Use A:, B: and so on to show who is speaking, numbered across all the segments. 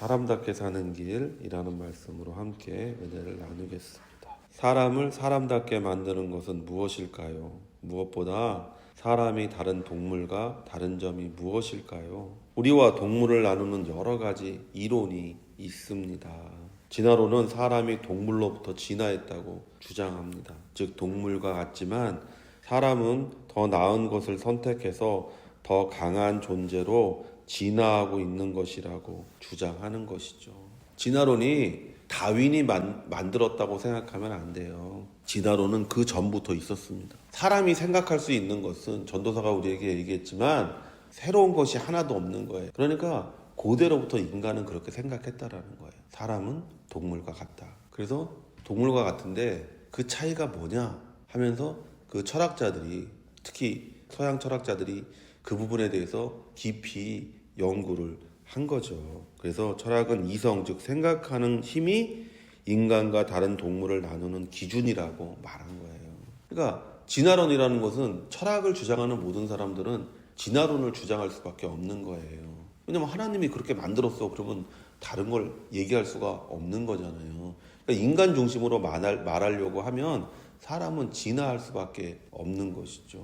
A: 사람답게 사는 길이라는 말씀으로 함께 은혜를 나누겠습니다. 사람을 사람답게 만드는 것은 무엇일까요? 무엇보다 사람이 다른 동물과 다른 점이 무엇일까요? 우리와 동물을 나누는 여러 가지 이론이 있습니다. 진화론은 사람이 동물로부터 진화했다고 주장합니다. 즉 동물과 같지만 사람은 더 나은 것을 선택해서 더 강한 존재로 진화하고 있는 것이라고 주장하는 것이죠. 진화론이 다윈이 만들었다고 생각하면 안 돼요. 진화론은 그 전부터 있었습니다. 사람이 생각할 수 있는 것은 전도사가 우리에게 얘기했지만 새로운 것이 하나도 없는 거예요. 그러니까 고대로부터 인간은 그렇게 생각했다라는 거예요. 사람은 동물과 같다. 그래서 동물과 같은데 그 차이가 뭐냐 하면서 그 철학자들이, 특히 서양 철학자들이 그 부분에 대해서 깊이 연구를 한 거죠. 그래서 철학은 이성, 즉 생각하는 힘이 인간과 다른 동물을 나누는 기준이라고 말한 거예요. 그러니까 진화론이라는 것은, 철학을 주장하는 모든 사람들은 진화론을 주장할 수밖에 없는 거예요. 왜냐면 하나님이 그렇게 만들었어. 그러면 다른 걸 얘기할 수가 없는 거잖아요. 그러니까 인간 중심으로 말하려고 하면 사람은 진화할 수밖에 없는 것이죠.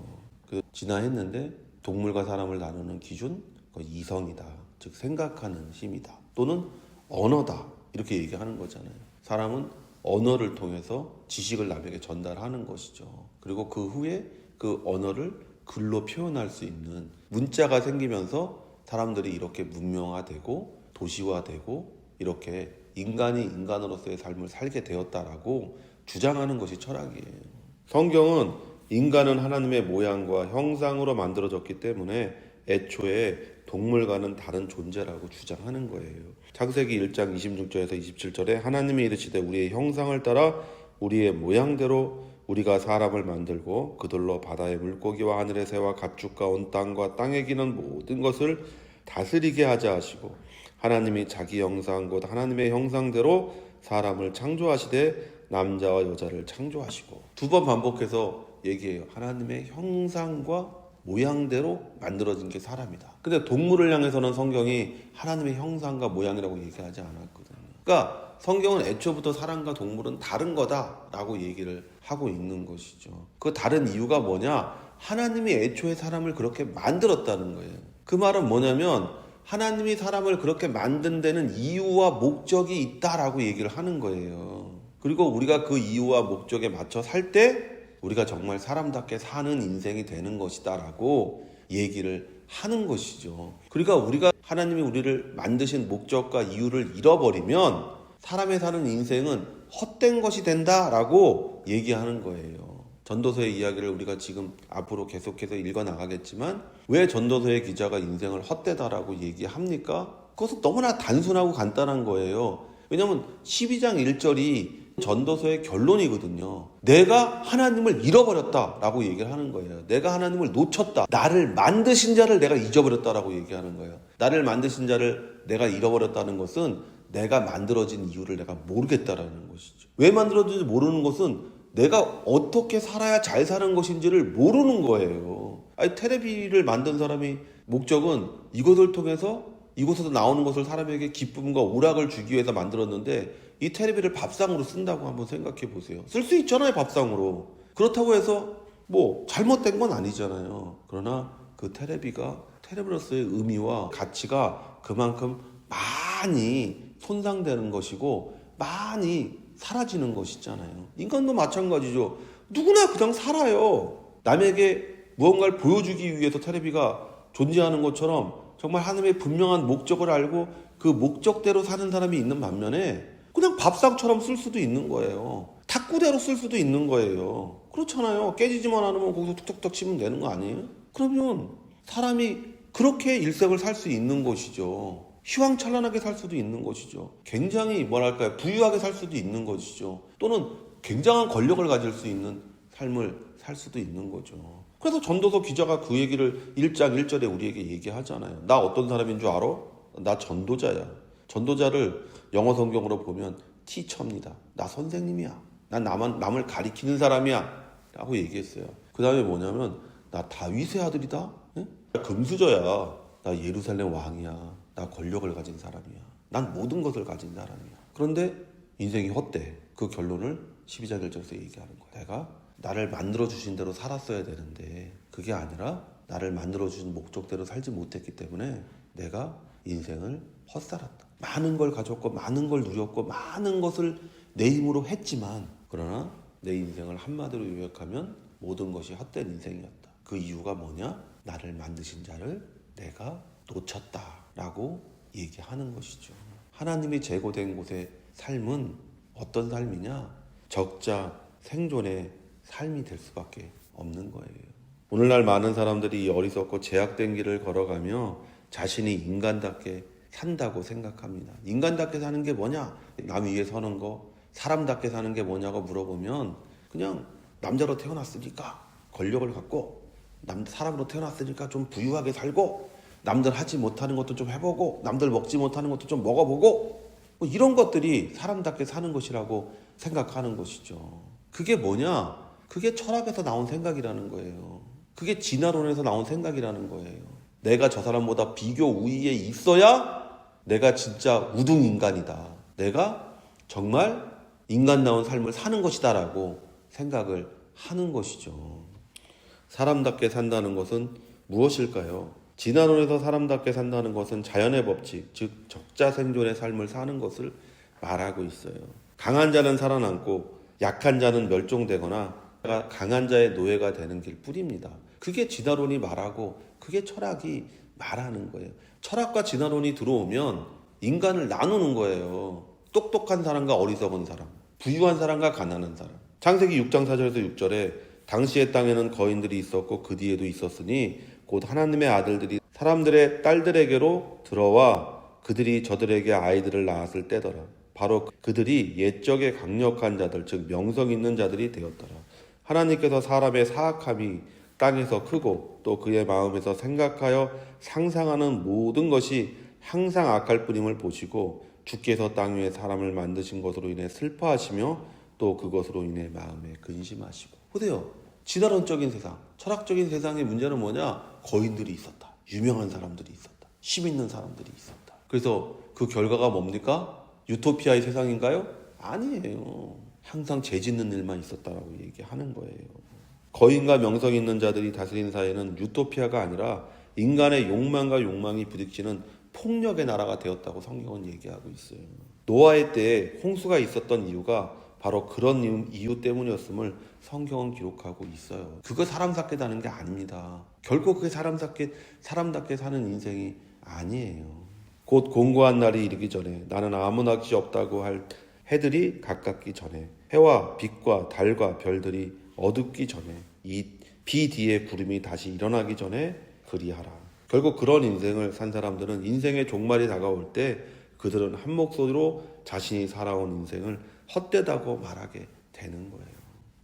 A: 진화했는데 동물과 사람을 나누는 기준, 이성이다. 즉 생각하는 힘이다. 또는 언어다. 이렇게 얘기하는 거잖아요. 사람은 언어를 통해서 지식을 남에게 전달하는 것이죠. 그리고 그 후에 그 언어를 글로 표현할 수 있는 문자가 생기면서 사람들이 이렇게 문명화되고 도시화되고 이렇게 인간이 인간으로서의 삶을 살게 되었다라고 주장하는 것이 철학이에요. 성경은 인간은 하나님의 모양과 형상으로 만들어졌기 때문에 애초에 동물과는 다른 존재라고 주장하는 거예요. 창세기 1장 26절에서 27절에 하나님이 이르시되 우리의 형상을 따라 우리의 모양대로 우리가 사람을 만들고 그들로 바다의 물고기와 하늘의 새와 가축과 온 땅과 땅에 기는 모든 것을 다스리게 하자 하시고 하나님이 자기 형상 곧 하나님의 형상대로 사람을 창조하시되 남자와 여자를 창조하시고, 두 번 반복해서 얘기해요. 하나님의 형상과 모양대로 만들어진 게 사람이다. 근데 동물을 향해서는 성경이 하나님의 형상과 모양이라고 얘기하지 않았거든요. 그러니까 성경은 애초부터 사람과 동물은 다른 거다라고 얘기를 하고 있는 것이죠. 그 다른 이유가 뭐냐? 하나님이 애초에 사람을 그렇게 만들었다는 거예요. 그 말은 뭐냐면 하나님이 사람을 그렇게 만든 데는 이유와 목적이 있다라고 얘기를 하는 거예요. 그리고 우리가 그 이유와 목적에 맞춰 살 때 우리가 정말 사람답게 사는 인생이 되는 것이다 라고 얘기를 하는 것이죠. 그러니까 우리가 하나님이 우리를 만드신 목적과 이유를 잃어버리면 사람의 사는 인생은 헛된 것이 된다라고 얘기하는 거예요. 전도서의 이야기를 우리가 지금 앞으로 계속해서 읽어나가겠지만 왜 전도서의 기자가 인생을 헛되다라고 얘기합니까? 그것은 너무나 단순하고 간단한 거예요. 왜냐하면 12장 1절이 전도서의 결론이거든요. 내가 하나님을 잃어버렸다라고 얘기를 하는 거예요. 내가 하나님을 놓쳤다. 나를 만드신 자를 내가 잊어버렸다라고 얘기하는 거예요. 나를 만드신 자를 내가 잃어버렸다는 것은 내가 만들어진 이유를 내가 모르겠다라는 것이죠. 왜 만들어진지 모르는 것은 내가 어떻게 살아야 잘 사는 것인지를 모르는 거예요. 아니, 테레비를 만든 사람이 목적은 이것을 통해서 이곳에서 나오는 것을 사람에게 기쁨과 오락을 주기 위해서 만들었는데 이 테레비를 밥상으로 쓴다고 한번 생각해 보세요. 쓸 수 있잖아요, 밥상으로. 그렇다고 해서 뭐 잘못된 건 아니잖아요. 그러나 그 테레비가 테레비로서의 의미와 가치가 그만큼 많이 손상되는 것이고 많이 사라지는 것이잖아요. 인간도 마찬가지죠. 누구나 그냥 살아요. 남에게 무언가를 보여주기 위해서 테레비가 존재하는 것처럼 정말 하나님의 분명한 목적을 알고 그 목적대로 사는 사람이 있는 반면에 그냥 밥상처럼 쓸 수도 있는 거예요. 탁구대로 쓸 수도 있는 거예요. 그렇잖아요. 깨지지만 않으면 거기서 툭툭툭 치면 되는 거 아니에요? 그러면 사람이 그렇게 일생을 살 수 있는 것이죠. 휘황찬란하게 살 수도 있는 것이죠. 굉장히 뭐랄까요, 부유하게 살 수도 있는 것이죠. 또는 굉장한 권력을 가질 수 있는 삶을 살 수도 있는 거죠. 그래서 전도서 기자가 그 얘기를 1장 1절에 우리에게 얘기하잖아요. 나 어떤 사람인 줄 알아? 나 전도자야. 전도자를 영어 성경으로 보면 티처입니다. 나 선생님이야. 난 남을 가리키는 사람이야 라고 얘기했어요. 그 다음에 뭐냐면 나 다윗의 아들이다. 나 금수저야. 나 예루살렘 왕이야. 나 권력을 가진 사람이야. 난 모든 것을 가진 사람이야. 그런데 인생이 헛돼. 그 결론을 12장 1절에서 얘기하는 거야. 내가 나를 만들어주신 대로 살았어야 되는데 그게 아니라 나를 만들어주신 목적대로 살지 못했기 때문에 내가 인생을 헛살았다. 많은 걸 가졌고 많은 걸 누렸고 많은 것을 내 힘으로 했지만 그러나 내 인생을 한마디로 요약하면 모든 것이 헛된 인생이었다. 그 이유가 뭐냐? 나를 만드신 자를 내가 놓쳤다라고 얘기하는 것이죠. 하나님이 제거된 곳의 삶은 어떤 삶이냐? 적자 생존의 삶이 될 수밖에 없는 거예요. 오늘날 많은 사람들이 이 어리석고 제약된 길을 걸어가며 자신이 인간답게 산다고 생각합니다. 인간답게 사는 게 뭐냐? 남 위에 서는 거, 사람답게 사는 게 뭐냐고 물어보면 그냥 남자로 태어났으니까 권력을 갖고 사람으로 태어났으니까 좀 부유하게 살고 남들 하지 못하는 것도 좀 해보고 남들 먹지 못하는 것도 좀 먹어보고 뭐 이런 것들이 사람답게 사는 것이라고 생각하는 것이죠. 그게 뭐냐? 그게 철학에서 나온 생각이라는 거예요. 그게 진화론에서 나온 생각이라는 거예요. 내가 저 사람보다 비교 우위에 있어야 내가 진짜 우등 인간이다. 내가 정말 인간다운 삶을 사는 것이다 라고 생각을 하는 것이죠. 사람답게 산다는 것은 무엇일까요? 진화론에서 사람답게 산다는 것은 자연의 법칙, 즉 적자생존의 삶을 사는 것을 말하고 있어요. 강한 자는 살아남고 약한 자는 멸종되거나 강한 자의 노예가 되는 길 뿐입니다. 그게 진화론이 말하고 그게 철학이 말하는 거예요. 철학과 진화론이 들어오면 인간을 나누는 거예요. 똑똑한 사람과 어리석은 사람, 부유한 사람과 가난한 사람. 창세기 6장 4절에서 6절에 당시의 땅에는 거인들이 있었고 그 뒤에도 있었으니 곧 하나님의 아들들이 사람들의 딸들에게로 들어와 그들이 저들에게 아이들을 낳았을 때더라. 바로 그들이 옛적의 강력한 자들, 즉 명성 있는 자들이 되었더라. 하나님께서 사람의 사악함이 땅에서 크고 또 그의 마음에서 생각하여 상상하는 모든 것이 항상 악할 뿐임을 보시고 주께서 땅 위에 사람을 만드신 것으로 인해 슬퍼하시며 또 그것으로 인해 마음에 근심하시고. 보세요. 진화론적인 세상, 철학적인 세상의 문제는 뭐냐? 거인들이 있었다. 유명한 사람들이 있었다. 힘 있는 사람들이 있었다. 그래서 그 결과가 뭡니까? 유토피아의 세상인가요? 아니에요. 항상 죄짓는 일만 있었다라고 얘기하는 거예요. 거인과 명성 있는 자들이 다스린 사회는 유토피아가 아니라 인간의 욕망과 욕망이 부딪히는 폭력의 나라가 되었다고 성경은 얘기하고 있어요. 노아의 때에 홍수가 있었던 이유가 바로 그런 이유 때문이었음을 성경은 기록하고 있어요. 그거 사람답게 사는 게 아닙니다. 결코 그게 사람답게 사는 인생이 아니에요. 곧 공고한 날이 이르기 전에 나는 아무 낯이 없다고 할 해들이 가깝기 전에 해와 빛과 달과 별들이 어둡기 전에 이 비 뒤에 구름이 다시 일어나기 전에 그리하라. 결국 그런 인생을 산 사람들은 인생의 종말이 다가올 때 그들은 한 목소리로 자신이 살아온 인생을 헛되다고 말하게 되는 거예요.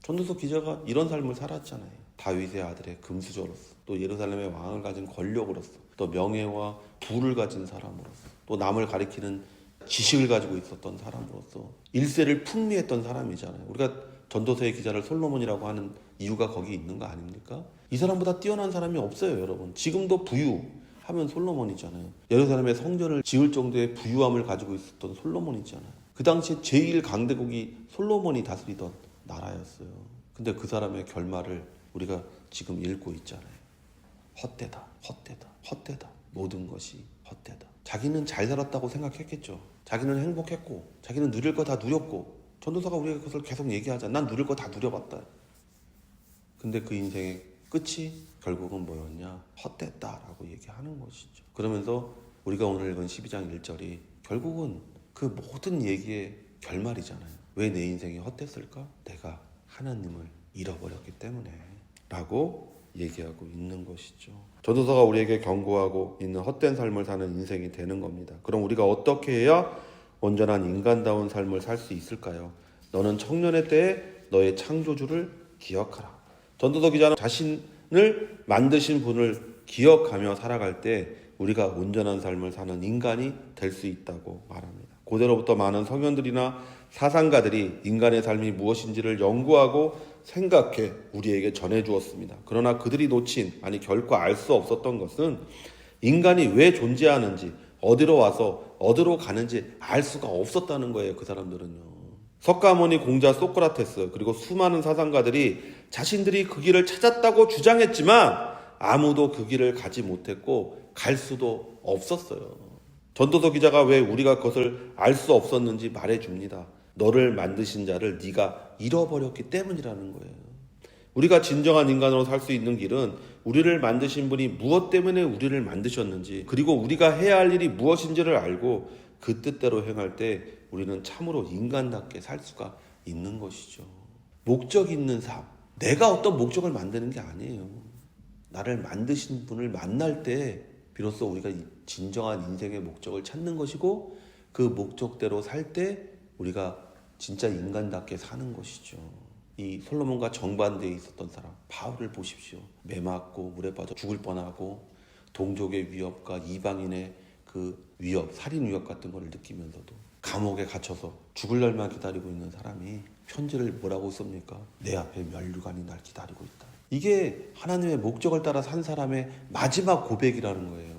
A: 전도서 기자가 이런 삶을 살았잖아요. 다윗의 아들의 금수저로서, 또 예루살렘의 왕을 가진 권력으로서, 또 명예와 부를 가진 사람으로서, 또 남을 가리키는 지식을 가지고 있었던 사람으로서 일세를 풍미했던 사람이잖아요. 우리가 전도서의 기자를 솔로몬이라고 하는 이유가 거기 있는 거 아닙니까? 이 사람보다 뛰어난 사람이 없어요, 여러분. 지금도 부유하면 솔로몬이잖아요. 예루살렘의 성전을 지을 정도의 부유함을 가지고 있었던 솔로몬이잖아요. 그 당시에 제1강대국이 솔로몬이 다스리던 나라였어요. 근데 그 사람의 결말을 우리가 지금 읽고 있잖아요. 헛되다, 헛되다, 헛되다. 모든 것이 헛되다. 자기는 잘 살았다고 생각했겠죠. 자기는 행복했고 자기는 누릴 거 다 누렸고 전도사가 우리에게 그것을 계속 얘기하잖아. 난 누릴 거 다 누려봤다. 근데 그 인생의 끝이 결국은 뭐였냐? 헛됐다라고 얘기하는 것이죠. 그러면서 우리가 오늘 읽은 12장 1절이 결국은 그 모든 얘기의 결말이잖아요. 왜 내 인생이 헛됐을까? 내가 하나님을 잃어버렸기 때문에 라고 얘기하고 있는 것이죠. 전도서가 우리에게 경고하고 있는 헛된 삶을 사는 인생이 되는 겁니다. 그럼 우리가 어떻게 해야 온전한 인간다운 삶을 살 수 있을까요? 너는 청년의 때에 너의 창조주를 기억하라. 전도서 기자는 자신을 만드신 분을 기억하며 살아갈 때 우리가 온전한 삶을 사는 인간이 될 수 있다고 말합니다. 고대로부터 많은 성현들이나 사상가들이 인간의 삶이 무엇인지를 연구하고 생각해 우리에게 전해주었습니다. 그러나 그들이 놓친, 아니 결코 알 수 없었던 것은 인간이 왜 존재하는지, 어디로 와서 어디로 가는지 알 수가 없었다는 거예요. 그 사람들은요. 석가모니, 공자, 소크라테스 그리고 수많은 사상가들이 자신들이 그 길을 찾았다고 주장했지만 아무도 그 길을 가지 못했고 갈 수도 없었어요. 전도서 기자가 왜 우리가 그것을 알 수 없었는지 말해줍니다. 너를 만드신 자를 네가 잃어버렸기 때문이라는 거예요. 우리가 진정한 인간으로 살 수 있는 길은 우리를 만드신 분이 무엇 때문에 우리를 만드셨는지, 그리고 우리가 해야 할 일이 무엇인지를 알고 그 뜻대로 행할 때 우리는 참으로 인간답게 살 수가 있는 것이죠. 목적 있는 삶. 내가 어떤 목적을 만드는 게 아니에요. 나를 만드신 분을 만날 때 비로소 우리가 진정한 인생의 목적을 찾는 것이고, 그 목적대로 살 때 우리가 진짜 인간답게 사는 것이죠. 이 솔로몬과 정반대에 있었던 사람 바울을 보십시오. 매 맞고 물에 빠져 죽을 뻔하고 동족의 위협과 이방인의 그 위협, 살인 위협 같은 걸 느끼면서도 감옥에 갇혀서 죽을 날만 기다리고 있는 사람이 편지를 뭐라고 씁니까? 내 앞에 면류관이 날 기다리고 있다. 이게 하나님의 목적을 따라 산 사람의 마지막 고백이라는 거예요.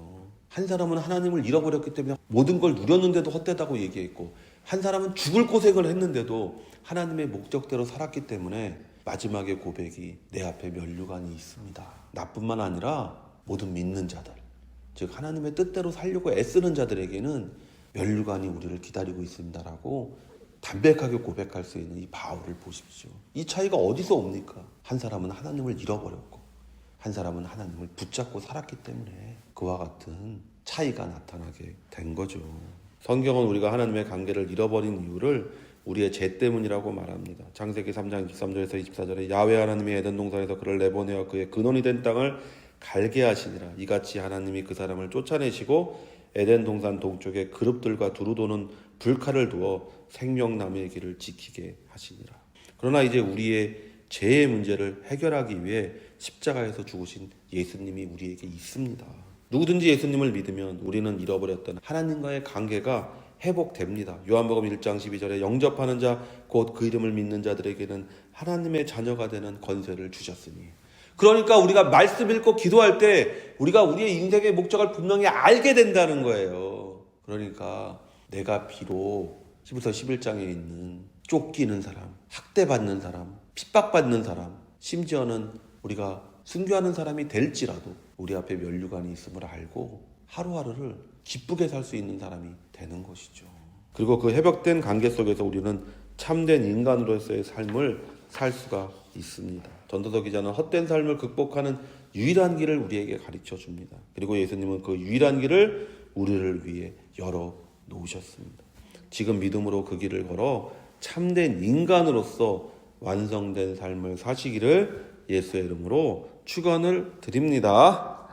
A: 한 사람은 하나님을 잃어버렸기 때문에 모든 걸 누렸는데도 헛되다고 얘기했고, 한 사람은 죽을 고생을 했는데도 하나님의 목적대로 살았기 때문에 마지막의 고백이 내 앞에 면류관이 있습니다. 나뿐만 아니라 모든 믿는 자들, 즉 하나님의 뜻대로 살려고 애쓰는 자들에게는 면류관이 우리를 기다리고 있습니다라고 담백하게 고백할 수 있는 이 바울을 보십시오. 이 차이가 어디서 옵니까? 한 사람은 하나님을 잃어버렸고 한 사람은 하나님을 붙잡고 살았기 때문에 그와 같은 차이가 나타나게 된 거죠. 성경은 우리가 하나님의 관계를 잃어버린 이유를 우리의 죄 때문이라고 말합니다. 창세기 3장 23절에서 24절에 야훼 하나님이 에덴 동산에서 그를 내보내어 그의 근원이 된 땅을 갈게 하시니라. 이같이 하나님이 그 사람을 쫓아내시고 에덴 동산 동쪽에 그룹들과 두루 도는 불칼을 두어 생명나무의 길을 지키게 하시니라. 그러나 이제 우리의 죄의 문제를 해결하기 위해 십자가에서 죽으신 예수님이 우리에게 있습니다. 누구든지 예수님을 믿으면 우리는 잃어버렸던 하나님과의 관계가 회복됩니다. 요한복음 1장 12절에 영접하는 자 곧 그 이름을 믿는 자들에게는 하나님의 자녀가 되는 권세를 주셨으니. 그러니까 우리가 말씀 읽고 기도할 때 우리가 우리의 인생의 목적을 분명히 알게 된다는 거예요. 그러니까 내가 비록 히브리서 11장에 있는 쫓기는 사람, 학대받는 사람, 핍박받는 사람, 심지어는 우리가 순교하는 사람이 될지라도 우리 앞에 면류관이 있음을 알고 하루하루를 기쁘게 살 수 있는 사람이 되는 것이죠. 그리고 그 회복된 관계 속에서 우리는 참된 인간으로서의 삶을 살 수가 있습니다. 전도서 기자는 헛된 삶을 극복하는 유일한 길을 우리에게 가르쳐 줍니다. 그리고 예수님은 그 유일한 길을 우리를 위해 열어 놓으셨습니다. 지금 믿음으로 그 길을 걸어 참된 인간으로서 완성된 삶을 사시기를 예수의 이름으로 축원을 드립니다.